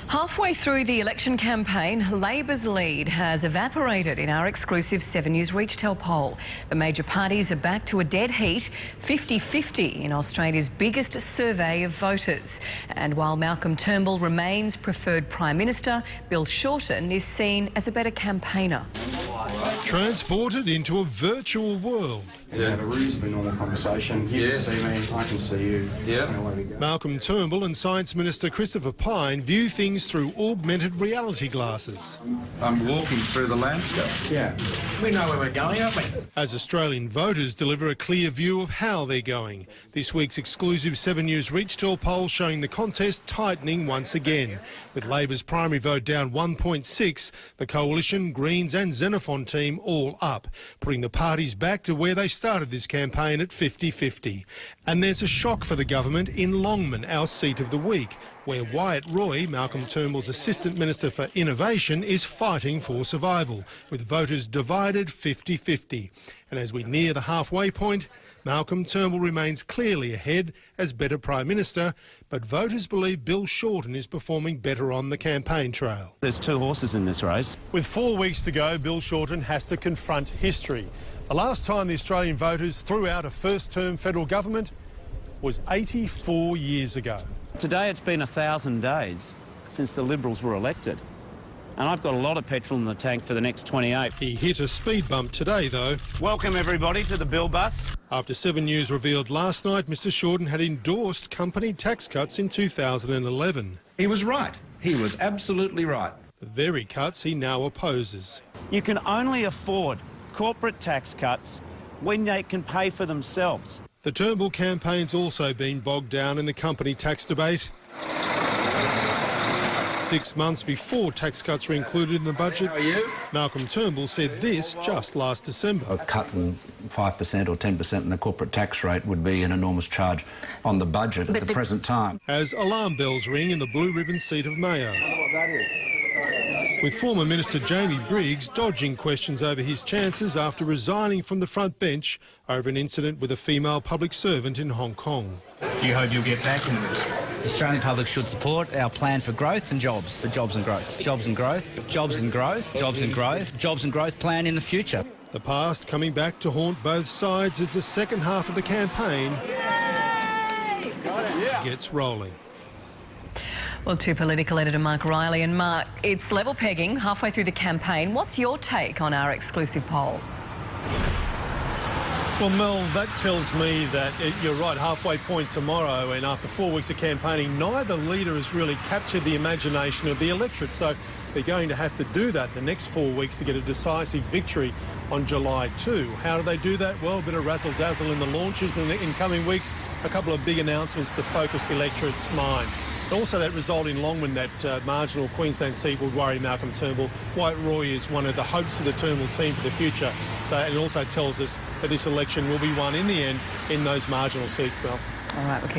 Halfway through the election campaign, Labor's lead has evaporated in our exclusive 7 News Reachtel poll. The major parties are back to a dead heat, 50-50 in Australia's biggest survey of voters. And while Malcolm Turnbull remains preferred Prime Minister, Bill Shorten is seen as a better campaigner. Transported into a virtual world. We had a reasonably normal conversation. You can see me, I can see you. Malcolm Turnbull and Science Minister Christopher Pyne view things through augmented reality glasses. I'm walking through the landscape. Yeah. We know where we're going, aren't we? As Australian voters deliver a clear view of how they're going. This week's exclusive 7 News Reachtel poll showing the contest tightening once again. With Labor's primary vote down 1.6, the Coalition, Greens and Xenophon team all up, putting the parties back to where they started this campaign at 50-50. And there's a shock for the government in Longman, our seat of the week, where Wyatt Roy, Malcolm Turnbull's Assistant Minister for Innovation, is fighting for survival, with voters divided 50-50. And as we near the halfway point, Malcolm Turnbull remains clearly ahead as better Prime Minister, but voters believe Bill Shorten is performing better on the campaign trail. There's two horses in this race. With 4 weeks to go, Bill Shorten has to confront history. The last time the Australian voters threw out a first-term federal government was 84 years ago. Today it's been 1,000 days since the Liberals were elected. And I've got a lot of petrol in the tank for the next 28. He hit a speed bump today, though. Welcome, everybody, to the Bill Bus. After 7 News revealed last night Mr Shorten had endorsed company tax cuts in 2011. He was right. He was absolutely right. The very cuts he now opposes. You can only afford corporate tax cuts when they can pay for themselves. The Turnbull campaign's also been bogged down in the company tax debate. 6 months before tax cuts were included in the budget, Malcolm Turnbull said this just last December. A cut in 5% or 10% in the corporate tax rate would be an enormous charge on the budget at the present time. As alarm bells ring in the blue ribbon seat of Mayo. With former Minister Jamie Briggs dodging questions over his chances after resigning from the front bench over an incident with a female public servant in Hong Kong. Do you hope you'll get back in this? The Australian public should support our plan for growth and jobs. For jobs and growth. Jobs and growth. Jobs and growth. Jobs and growth. Jobs and growth plan in the future. The past coming back to haunt both sides as the second half of the campaign gets rolling. Well, to political editor Mark Riley. And Mark, it's level pegging halfway through the campaign. What's your take on our exclusive poll? Well, Mel, that tells me that you're right, halfway point tomorrow, and after 4 weeks of campaigning, neither leader has really captured the imagination of the electorate. So they're going to have to do that the next 4 weeks to get a decisive victory on July 2. How do they do that? Well, a bit of razzle-dazzle in the launches, and in coming weeks, a couple of big announcements to focus the electorate's mind. Also, that result in Longman, that marginal Queensland seat, would worry Malcolm Turnbull. Wyatt Roy is one of the hopes of the Turnbull team for the future. So it also tells us that this election will be won in the end in those marginal seats, Mel. All right, we'll keep